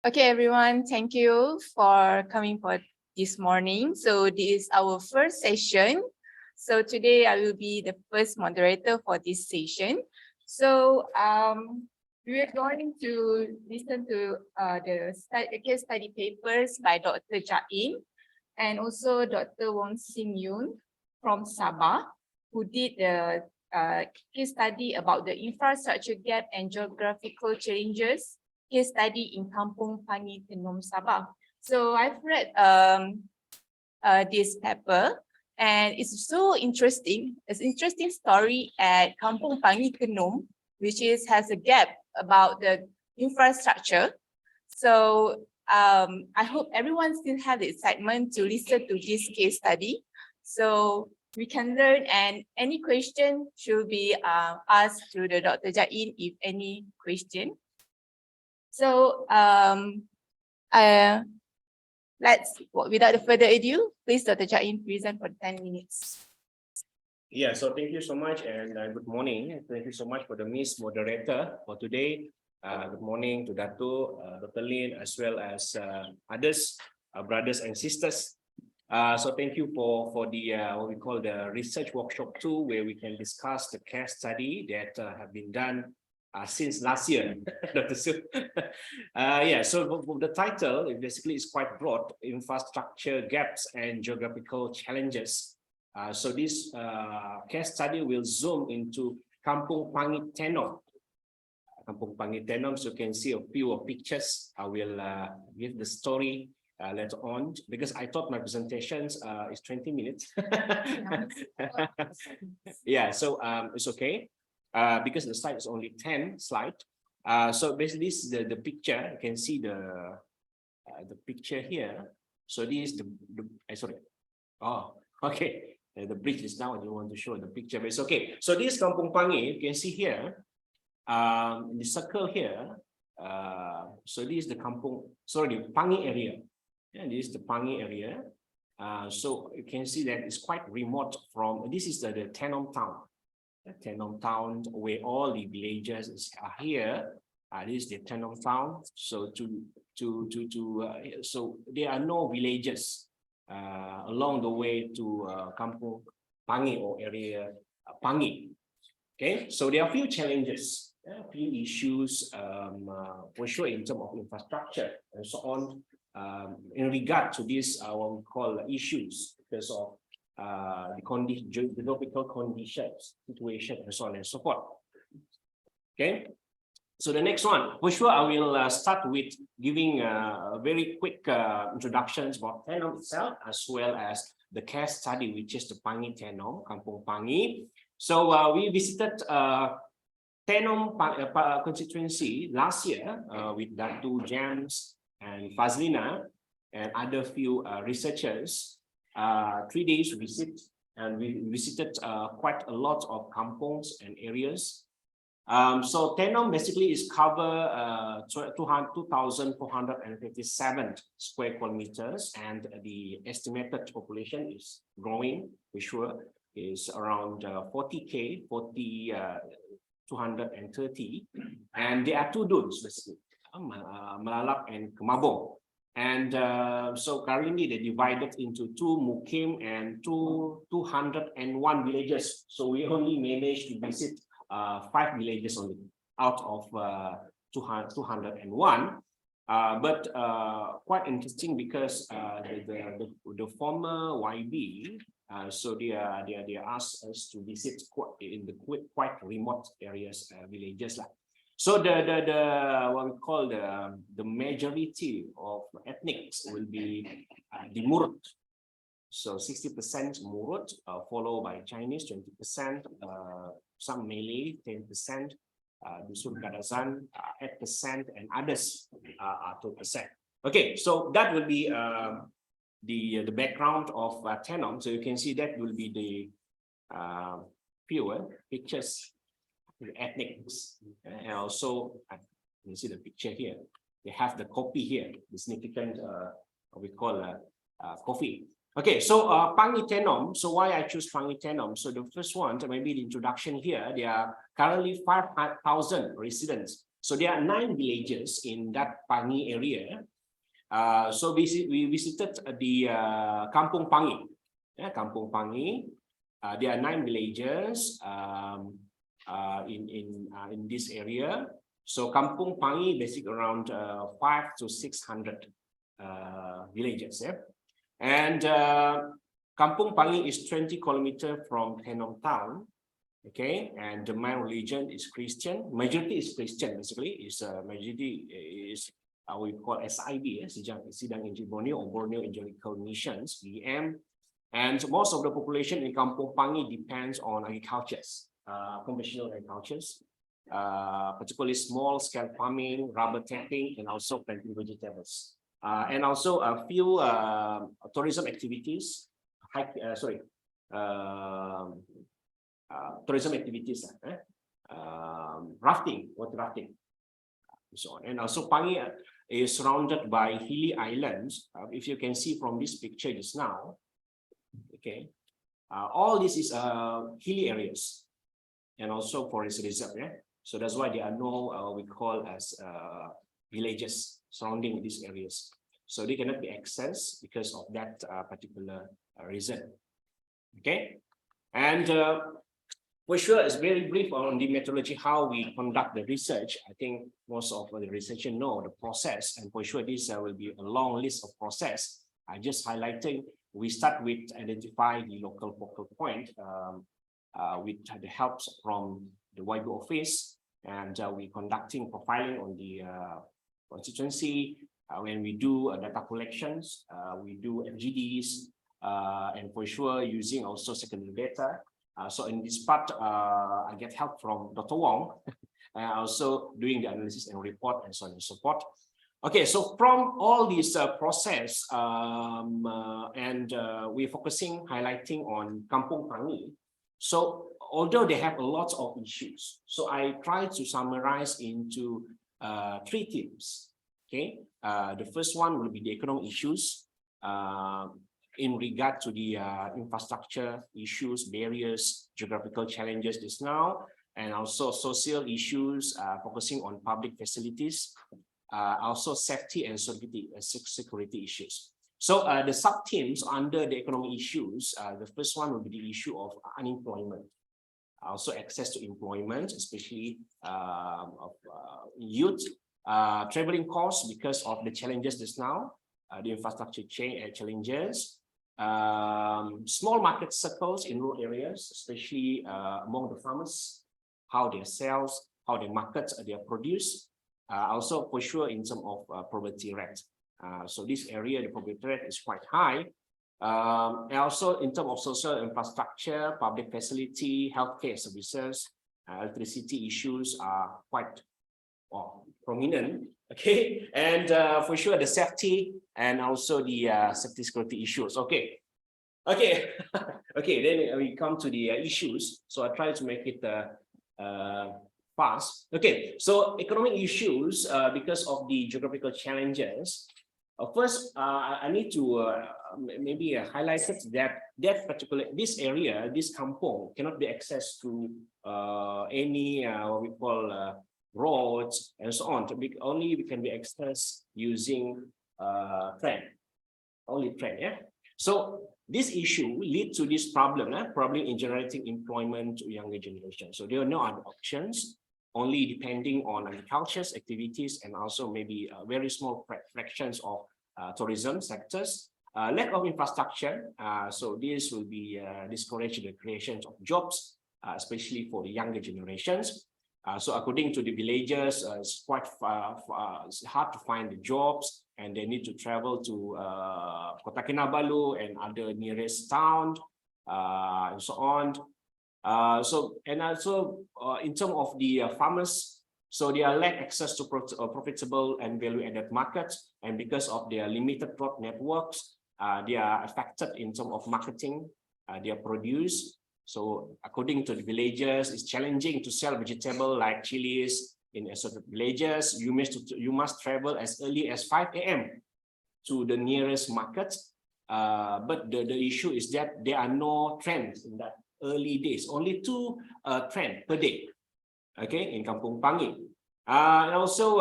Okay, everyone, thank you for coming for this morning. So this is our first session. So today I will be the first moderator for this session. So we are going to listen to the case study papers by Dr. Jain and also Dr. Wong from Sabah, who did the case study about the infrastructure gap and geographical challenges case study in Kampung Pangi, Tenom, Sabah. So I've read this paper and it's so interesting. It's an interesting story at Kampung Pangi, Tenom, which has a gap about the infrastructure. So I hope everyone still have the excitement to listen to this case study. So we can learn, and any question should be asked to the Dr. Jain if any question. So let's, without further ado, please Dr. Jain present for 10 minutes. Yeah, so thank you so much and good morning. Thank you so much for the Miss Moderator for today. Good morning to Dato, Dr. Lin, as well as others, brothers and sisters. So thank you for the what we call the research workshop 2, where we can discuss the case study that have been done since last year, Dr. Su. Yeah, so the title basically is quite broad: infrastructure gaps and geographical challenges. So this case study will zoom into Kampung Pangi Tenom. Kampung Pangi Tenom, so you can see a few pictures. I will give the story later on, because I thought my presentations is 20 minutes. Yeah, so it's okay. Because the slide is only 10 slides. So basically this is the picture. You can see the picture here. So this is the sorry. Oh, okay. The bridge is down. I don't want to show the picture, but it's okay. So this Kampung Pangi, you can see here, in the circle here. So this is the the Pangi area. And this is the Pangi area. So you can see that it's quite remote from, this is the Tenom town. Tenom town, where all the villages are here. This is the Tenom town. So so there are no villages along the way to Kampung Pangi or area Pangi. Okay, so there are a few challenges, a few issues for sure in terms of infrastructure and so on. In regard to this, what we call issues because of the geographical conditions, situation, and so on and so forth. Okay, so the next one, for sure, I will start with giving a very quick introductions about Tenom itself, as well as the case study, which is the Pangi Tenom, Kampung Pangi. So we visited Tenom constituency last year with Datu James and Fazlina and other few researchers. 3 days visit, and we visited quite a lot of kampongs and areas. So Tenom basically is cover 2,457 square kilometers, and the estimated population is growing, for sure, is around 40K, 230, and there are 2 dunes basically, Malalap and Kemabong. And so currently they divided into 2 mukim and 201 villages. So we only managed to visit 5 villages only out of 201. But quite interesting because the former YB, so they asked us to visit in the quite remote areas, villages like. So the what we call the majority of ethnics will be the Murut. So 60% Murut, followed by Chinese 20%, some Malay 10%, Dusun Kadazan 8%, and others are 2%. Okay, so that will be the background of Tenom. So you can see that will be the fewer pictures. The ethnics, and also you see the picture here. They have the copy here, the significant what we call coffee. Okay, so Pangi Tenom. So why I choose Pangi Tenom? So the first one, maybe the introduction here. There are currently 5,000 residents So there are 9 villages in that Pangi area. So we visited the Kampung Pangi. Yeah, Kampung Pangi. There are 9 villages in this area. So Kampung Pangi, basically around 500 to 600 villages. Yeah? And Kampung Pangi is 20 kilometers from Tenom town. Okay, and the main religion is Christian. Majority is Christian, basically. Is majority is we call SIB, Sidang Injil Borneo or Borneo Geographical Missions, BM. And most of the population in Kampung Pangi depends on agriculture, conventional agriculture, particularly small-scale farming, rubber tapping, and also planting vegetables. And also a few tourism activities, tourism activities, rafting, water rafting, and so on. And also Pangi is surrounded by hilly islands. If you can see from this picture just now, okay, all this is hilly areas and also forest reserve. Yeah? So that's why there are no we call as villages surrounding these areas. So they cannot be accessed because of that particular reason. Okay, and for sure, it's very brief on the methodology, how we conduct the research. I think most of the researchers know the process, and for sure this will be a long list of process. I just highlighting, we start with identify the local focal point with the help from the YB office, and we conducting profiling on the constituency. When we do data collections, we do FGDs, and for sure using also secondary data. So in this part, I get help from Dr. Wong, also doing the analysis and report and so on and so forth. Okay, so from all this process, and we're focusing, highlighting on Kampung Pangi. So although they have a lot of issues, so I try to summarize into 3 themes. Okay, the first one will be the economic issues. In regard to the infrastructure issues, barriers, geographical challenges just now, and also social issues, focusing on public facilities, also safety and security issues. So the sub-themes under the economic issues, the first one will be the issue of unemployment. Also access to employment, especially of youth, traveling costs because of the challenges just now, the infrastructure challenges, small market circles in rural areas, especially among the farmers, how they sell, how they market their produce. Also, for sure, in terms of poverty rate. So this area, the poverty rate is quite high. And also in terms of social infrastructure, public facility, healthcare services, electricity issues are quite prominent. Okay, and for sure the safety and also the safety security issues. Okay, then we come to the issues. So I try to make it fast. Okay, so economic issues because of the geographical challenges. First, I need to maybe highlight that this area, this kampung, cannot be accessed to any what we call roads and so on. Only we can be accessed using train, only train. Yeah. So this issue lead to this problem in generating employment to younger generation. So there are no other options, only depending on agriculture's activities and also maybe very small fractions of tourism sectors. Lack of infrastructure, so this will be discourage the creation of jobs, especially for the younger generations. So according to the villagers, it's quite it's hard to find the jobs, and they need to travel to Kota Kinabalu and other nearest town, and so on. And also in terms of the farmers, so they are lack access to profitable and value-added markets, and because of their limited road networks, they are affected in terms of marketing their produce. So according to the villagers, it's challenging to sell vegetable like chilies in certain villages. You must travel as early as 5 AM to the nearest market. But the issue is that there are no trains in that early days. Only 2 trains per day. Okay, in Kampung Pangi. And also,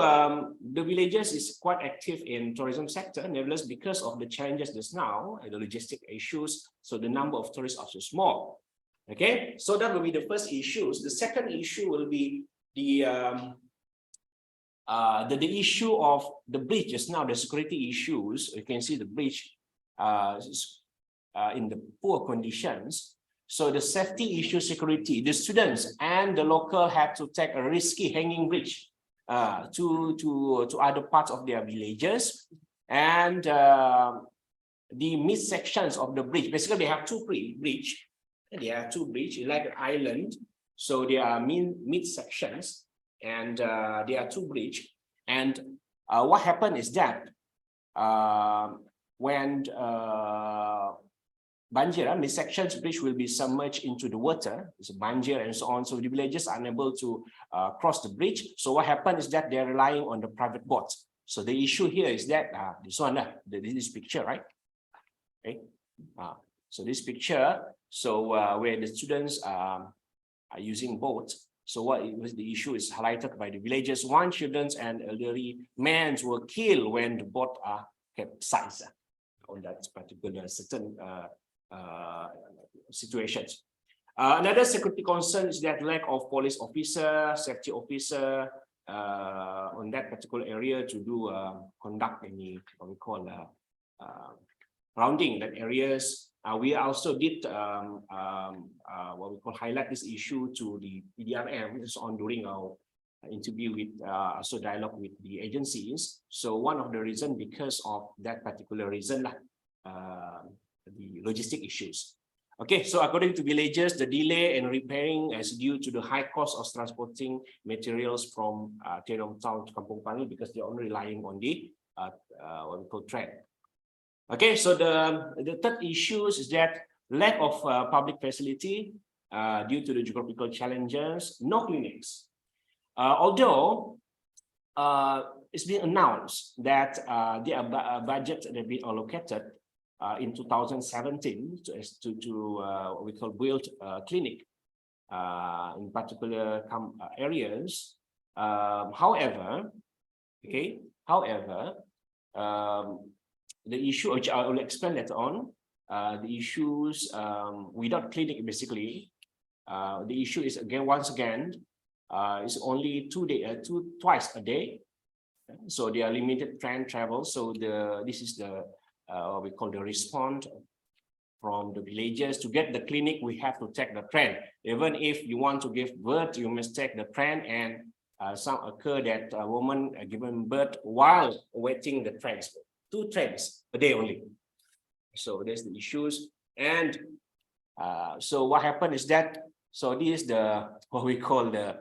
the villages is quite active in tourism sector. Nevertheless, because of the challenges just now and the logistic issues, so the number of tourists are so small. Okay, so that will be the first issues. The second issue will be the issue of the bridge. Just now, the security issues. You can see the bridge in the poor conditions. So the safety issue, security, the students and the local have to take a risky hanging bridge to other parts of their villages, and the mid sections of the bridge. Basically, they have two bridge. There are two bridges like an island. So there are mid sections, and there are two bridges. And what happened is that when Banjir, mid-sections bridge will be submerged into the water, it's Banjir and so on. So the villagers are unable to cross the bridge. So what happened is that they're relying on the private boats. So the issue here is that this one, this picture, right? Okay. So this picture, so where the students are using boats. So what was the issue is highlighted by the villagers. One children and elderly men were killed when the boat are capsized on that particular certain situations. Another security concern is that lack of police officer, safety officer on that particular area to do conduct any what we call rounding that areas. We also did what we call highlight this issue to the PDRM on during our interview with also dialogue with the agencies. So one of the reasons because of that particular reason the logistic issues. Okay, so according to villagers, the delay in repairing is due to the high cost of transporting materials from Tenom town to Kampung Pangi because they're only relying on the what we call train. Okay, so the third issue is that lack of public facility due to the geographical challenges, no clinics. Although it's been announced that the budget that be allocated in 2017 to what we call build clinic in particular areas. However, the issue which I will explain later on, the issues without clinic basically, the issue is once again is only twice a day, so they are limited train travel. So this is the we call the response from the villagers. To get the clinic, we have to take the train. Even if you want to give birth, you must take the train, and some occur that a woman given birth while waiting the trains. 2 trains a day only. So there's the issues. And so what happened is that, so this is the what we call the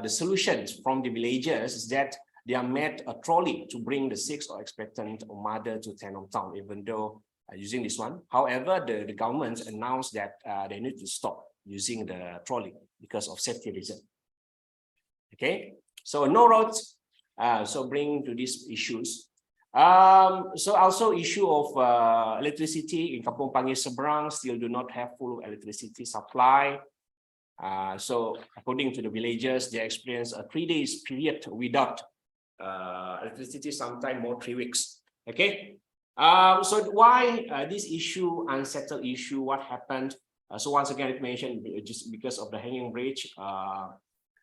solutions from the villagers is that they are made a trolley to bring the sick or expectant or mother to Tenom town, even though using this one. However, the government announced that they need to stop using the trolley because of safety reason. Okay, so no roads, so bring to these issues. So also issue of electricity in Kampung Pangi Seberang still do not have full electricity supply. So according to the villagers, they experience a 3 days period without electricity, sometime more 3 weeks. Okay, so why this issue, unsettled issue, what happened? So once again, it mentioned just because of the hanging bridge,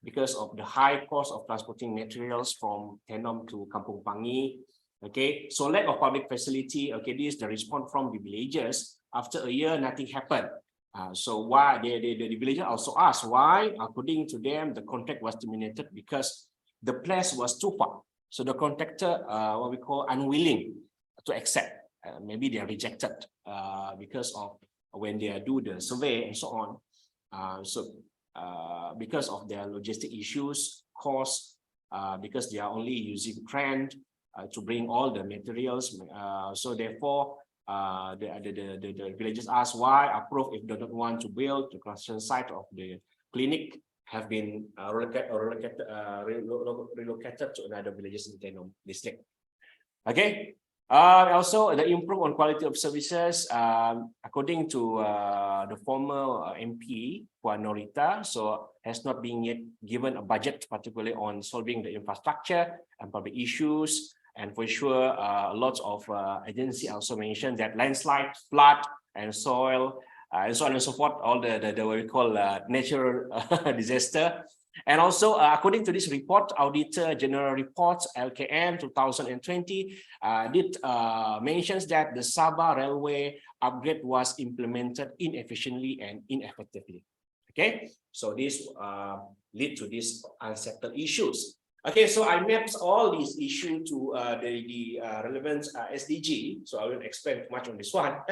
because of the high cost of transporting materials from Tenom to Kampung Pangi. Okay, so lack of public facility. Okay, this is the response from the villagers. After a year, nothing happened. So why the villagers also asked why, according to them, the contract was terminated because the place was too far. So the contractor, what we call unwilling to accept. Maybe they are rejected because of when they do the survey and so on. Because of their logistic issues, cost, because they are only using train to bring all the materials. So therefore, the villagers ask why approve if they don't want to build the construction site of the clinic have been relocated to another villages in Tenom district. Okay, Also, the improve on quality of services, according to the former MP, Puan Norita, so has not been yet given a budget, particularly on solving the infrastructure and public issues. And for sure, lots of agency also mentioned that landslide, flood, and soil, and so on and so forth, all the what we call natural disaster. And also, according to this report, Auditor General Report LKN 2020 did mentions that the Sabah Railway upgrade was implemented inefficiently and ineffectively. Okay, so this lead to these unsettled issues. Okay, so I mapped all these issues to the relevant SDG. So I won't explain much on this one.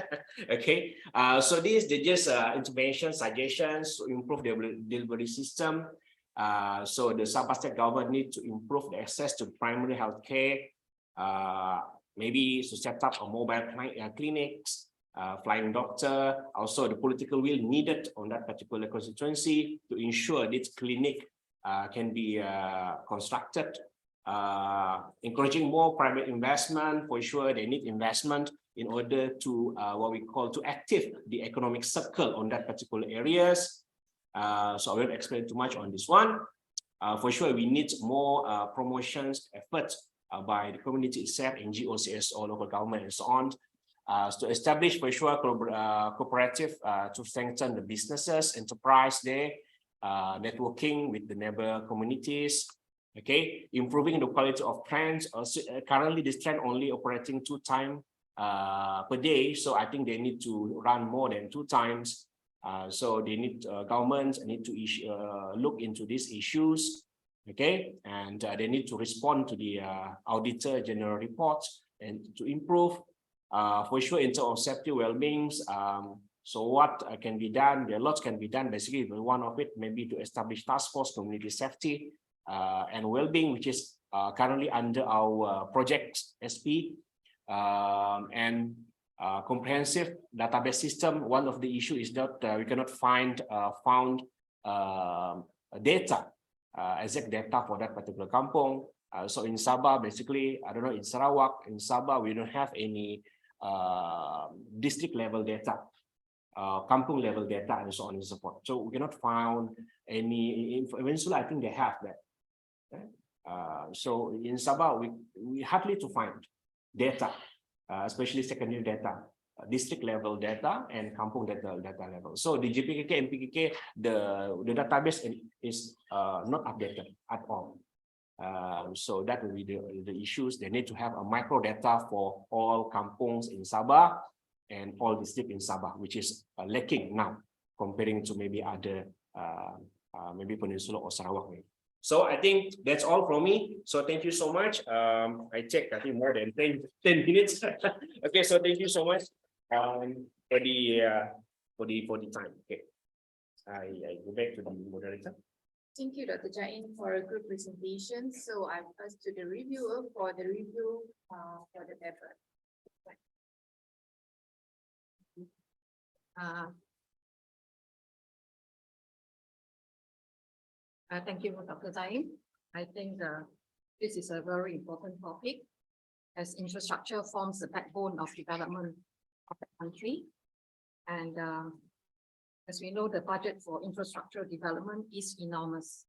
Okay, so these they just intervention suggestions to improve the delivery system. So the Sabah state government need to improve the access to primary health care, maybe to set up a mobile clinics, flying doctor. Also, the political will needed on that particular constituency to ensure this clinic can be constructed. Encouraging more private investment. For sure, they need investment in order to what we call to active the economic circle on that particular areas. So I won't explain too much on this one. For sure, we need more promotions efforts by the community itself, NGOs, CSO, local government, and so on, to establish for sure cooperative to strengthen the businesses, enterprise there, networking with the neighbor communities. Okay, improving the quality of trains. Currently, this train only operating 2 times per day, so I think they need to run more than 2 times. So they need governments need to look into these issues, okay, and they need to respond to the Auditor General report and to improve for sure in terms of safety well-being. So what can be done? There are lots can be done. Basically, one of it maybe to establish task force community safety and well-being, which is currently under our project SP, and comprehensive database system. One of the issue is that we cannot find data, exact data for that particular kampung. So in Sabah, basically, I don't know, in Sarawak, in Sabah, we don't have any district level data, kampung level data, and so on and so forth. So we cannot find any. Eventually, I think they have that. So in Sabah, we hardly to find data. Especially secondary data, district level data, and kampung data level. So the GPKK and PKK, the database is not updated at all. So that will be the issues. They need to have a micro data for all kampungs in Sabah and all districts in Sabah, which is lacking now comparing to maybe other maybe Peninsula or Sarawak. Maybe. So I think that's all from me. So thank you so much. I checked, I think more than 10 minutes. Okay, so thank you so much for the time. Okay, I go back to the moderator. Thank you, Dr. Jain, for a good presentation. So I pass to the reviewer for the review for the paper. Thank you, Dr. Jain. I think this is a very important topic, as infrastructure forms the backbone of development of the country. And as we know, the budget for infrastructure development is enormous.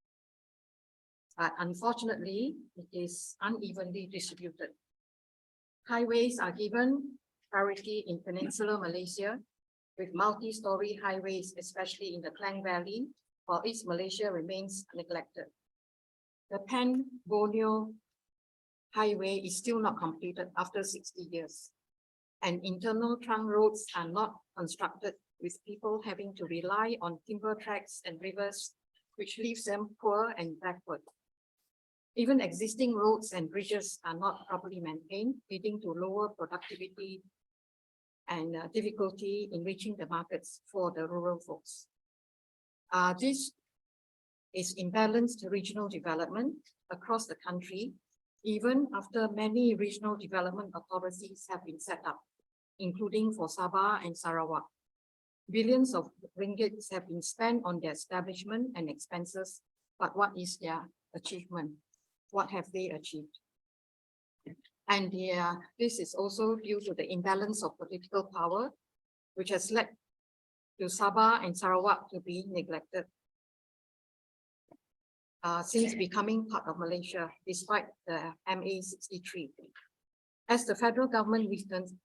But unfortunately, it is unevenly distributed. Highways are given priority in Peninsular Malaysia, with multi-story highways, especially in the Klang Valley, while East Malaysia remains neglected. The Pan-Borneo Highway is still not completed after 60 years, and internal trunk roads are not constructed, with people having to rely on timber tracks and rivers, which leaves them poor and backward. Even existing roads and bridges are not properly maintained, leading to lower productivity and difficulty in reaching the markets for the rural folks. This is imbalanced regional development across the country, even after many regional development authorities have been set up, including for Sabah and Sarawak. Billions of ringgits have been spent on their establishment and expenses, but what is their achievement? What have they achieved? And this is also due to the imbalance of political power, which has led to Sabah and Sarawak to be neglected since becoming part of Malaysia, despite the MA 63. As the federal government weakens,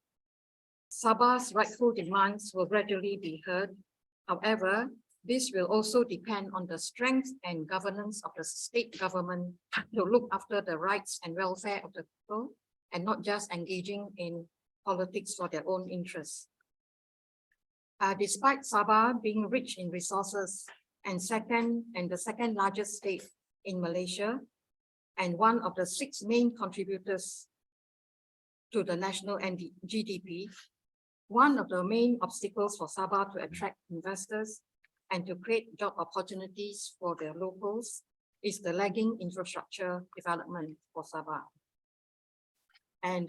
Sabah's rightful demands will gradually be heard. However, this will also depend on the strength and governance of the state government to look after the rights and welfare of the people and not just engaging in politics for their own interests. Despite Sabah being rich in resources and the second largest state in Malaysia and one of the 6 main contributors to the national GDP, one of the main obstacles for Sabah to attract investors and to create job opportunities for the locals is the lagging infrastructure development for Sabah. And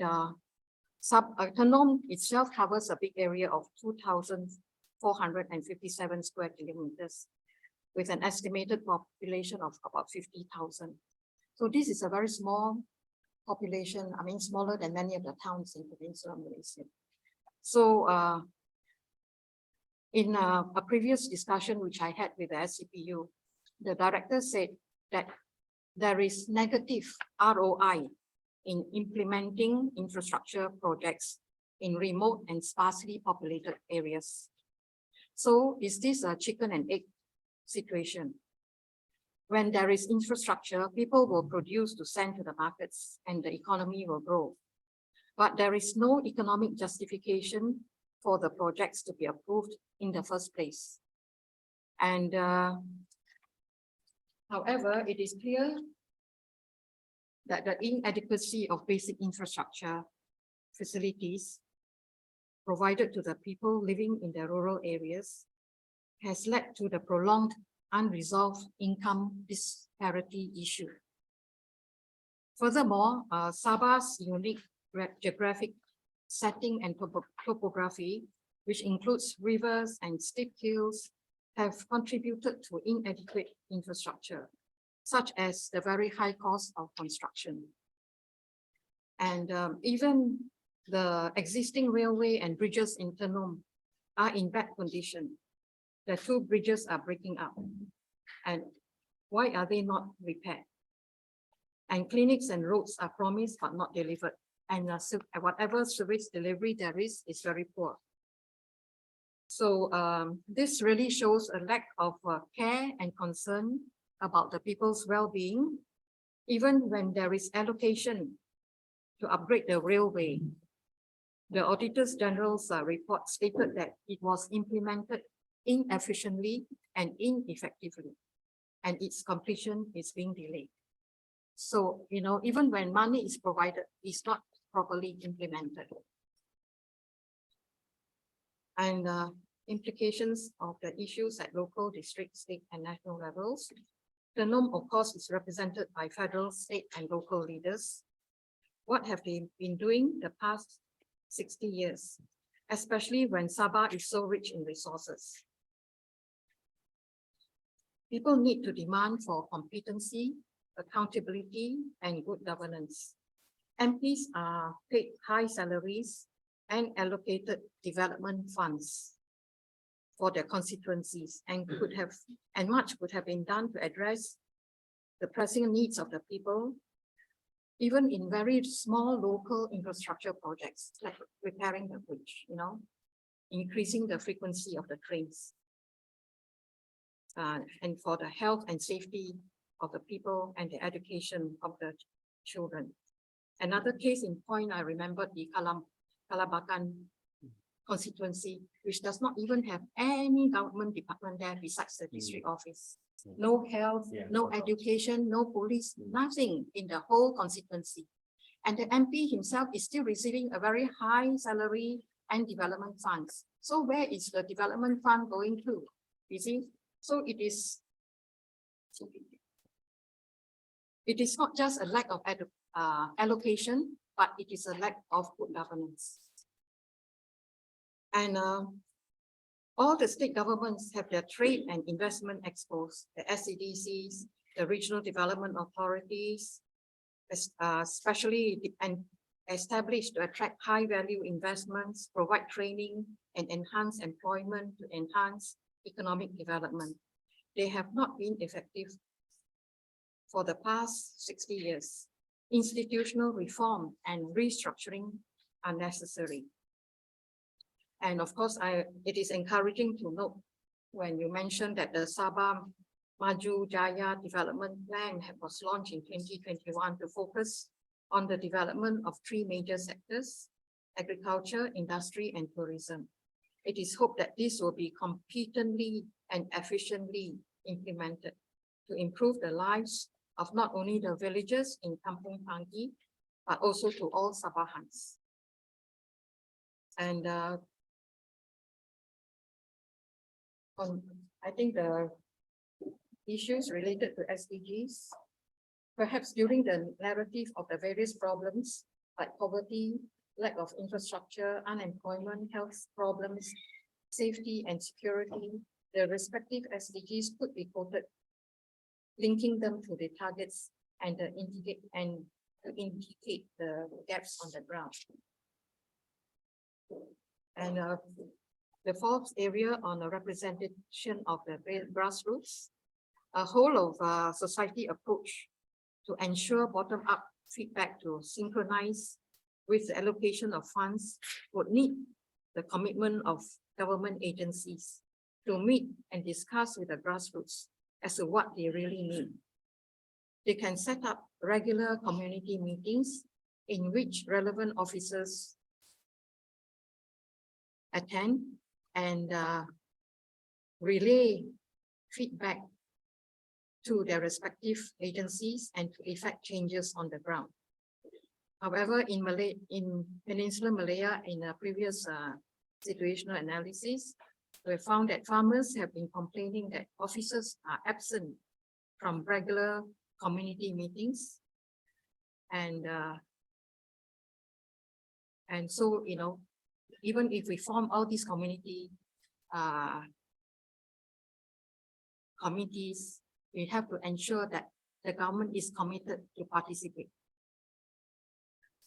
Tenom itself covers a big area of 2,457 square kilometers with an estimated population of about 50,000. So this is a very small population, I mean, smaller than many of the towns in Peninsular Malaysia. So in a previous discussion which I had with the SCPU, the director said that there is negative ROI in implementing infrastructure projects in remote and sparsely populated areas. So is this a chicken and egg situation? When there is infrastructure, people will produce to send to the markets and the economy will grow. But there is no economic justification for the projects to be approved in the first place. And however, it is clear that the inadequacy of basic infrastructure facilities provided to the people living in the rural areas has led to the prolonged unresolved income disparity issue. Furthermore, Sabah's unique geographic setting and topography, which includes rivers and steep hills, have contributed to inadequate infrastructure, such as the very high cost of construction. And even the existing railway and bridges in Tenom are in bad condition. The 2 bridges are breaking up. And why are they not repaired? And clinics and roads are promised but not delivered. And whatever service delivery there is very poor. So this really shows a lack of care and concern about the people's well-being, even when there is allocation to upgrade the railway. The Auditors General's report stated that it was implemented inefficiently and ineffectively, and its completion is being delayed. So, you know, even when money is provided, it's not properly implemented. And implications of the issues at local, district, state, and national levels. Tenom, of course, is represented by federal, state, and local leaders. What have they been doing the past 60 years, especially when Sabah is so rich in resources? People need to demand for competency, accountability, and good governance. MPs are paid high salaries and allocated development funds for their constituencies, and much could have been done to address the pressing needs of the people, even in very small local infrastructure projects, like repairing the bridge, you know, increasing the frequency of the trains. And for the health and safety of the people and the education of the children. Another case in point, I remember the Kalabakan constituency, which does not even have any government department there besides the district office. No health, no education, no police, nothing in the whole constituency. And the MP himself is still receiving a very high salary and development funds. So where is the development fund going to? You see? So it is not just a lack of allocation, but it is a lack of good governance. And all the state governments have their trade and investment expos, the SCDCs, the regional development authorities, especially, and established to attract high-value investments, provide training, and enhance employment to enhance economic development. They have not been effective for the past 60 years. Institutional reform and restructuring are necessary. And of course, it is encouraging to note when you mentioned that the Sabah Maju Jaya Development Plan was launched in 2021 to focus on the development of 3 major sectors: agriculture, industry, and tourism. It is hoped that this will be competently and efficiently implemented to improve the lives of not only the villagers in Kampung Pangi, but also to all Sabahans. And I think the issues related to SDGs, perhaps during the narrative of the various problems like poverty, lack of infrastructure, unemployment, health problems, safety and security, the respective SDGs could be quoted, linking them to the targets and to indicate the gaps on the ground. And the 4th area on the representation of the grassroots, a whole of society approach to ensure bottom-up feedback to synchronize with the allocation of funds would need the commitment of government agencies to meet and discuss with the grassroots as to what they really need. They can set up regular community meetings in which relevant officers attend and relay feedback to their respective agencies and to effect changes on the ground. However, in Peninsular Malaya, in a previous situational analysis, we found that farmers have been complaining that officers are absent from regular community meetings. And so, you know, even if we form all these community committees, we have to ensure that the government is committed to participate.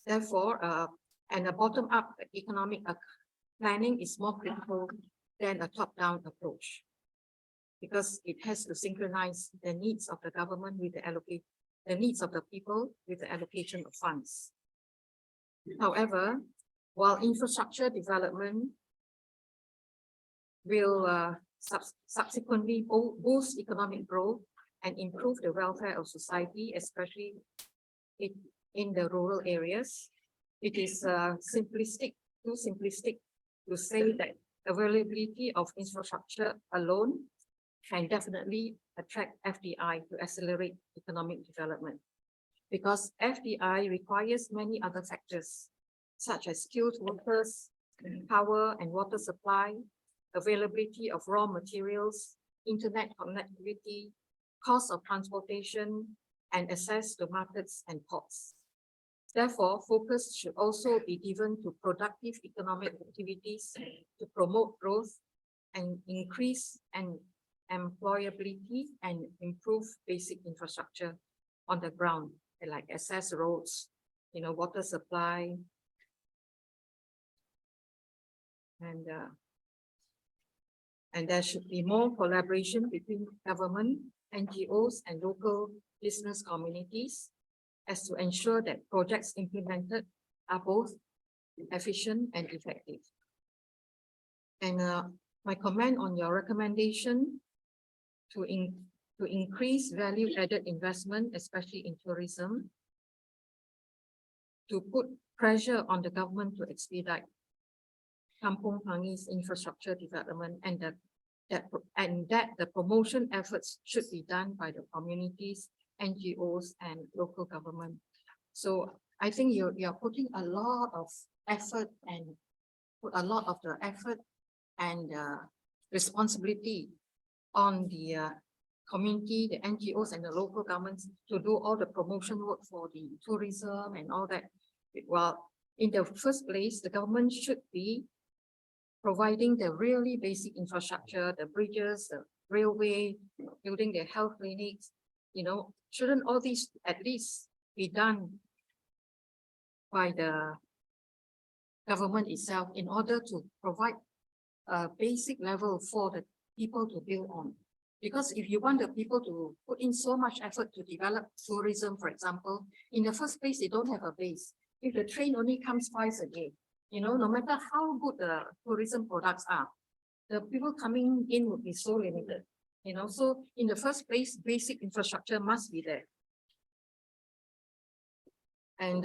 Therefore, and a bottom-up economic planning is more critical than a top-down approach, because it has to synchronize the needs of the government with the needs of the people with the allocation of funds. However, while infrastructure development will subsequently boost economic growth and improve the welfare of society, especially in the rural areas, it is too simplistic to say that availability of infrastructure alone can definitely attract FDI to accelerate economic development, because FDI requires many other factors, such as skilled workers, power and water supply, availability of raw materials, internet connectivity, cost of transportation, and access to markets and ports. Therefore, focus should also be given to productive economic activities to promote growth and increase employability and improve basic infrastructure on the ground, like access roads, you know, water supply, and there should be more collaboration between government, NGOs, and local business communities as to ensure that projects implemented are both efficient and effective. And my comment on your recommendation to increase value-added investment, especially in tourism, to put pressure on the government to expedite Kampung Pangi's infrastructure development, and that the promotion efforts should be done by the communities, NGOs, and local government. So I think you're putting a lot of effort and responsibility on the community, the NGOs, and the local governments to do all the promotion work for the tourism and all that. Well, in the first place, the government should be providing the really basic infrastructure, the bridges, the railway, building the health clinics, you know, shouldn't all these at least be done by the government itself in order to provide a basic level for the people to build on. Because if you want the people to put in so much effort to develop tourism, for example, in the first place, they don't have a base. If the train only comes twice a day, you know, no matter how good the tourism products are, the people coming in would be so limited, you know. So in the first place, basic infrastructure must be there. And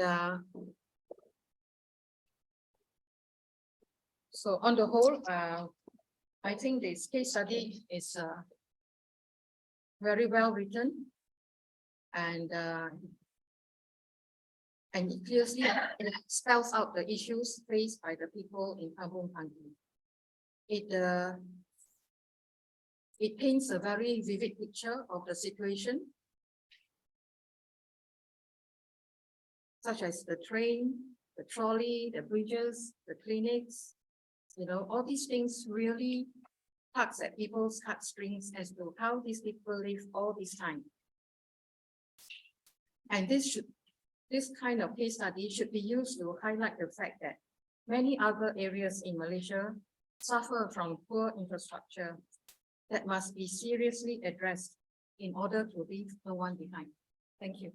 so on the whole, I think this case study is very well written, and it clearly it spells out the issues faced by the people in Kampung Pangi. It paints a very vivid picture of the situation, such as the train, the trolley, the bridges, the clinics. You know, all these things really tugs at people's heartstrings as to how these people live all this time. And this kind of case study should be used to highlight the fact that many other areas in Malaysia suffer from poor infrastructure that must be seriously addressed in order to leave no one behind. Thank you.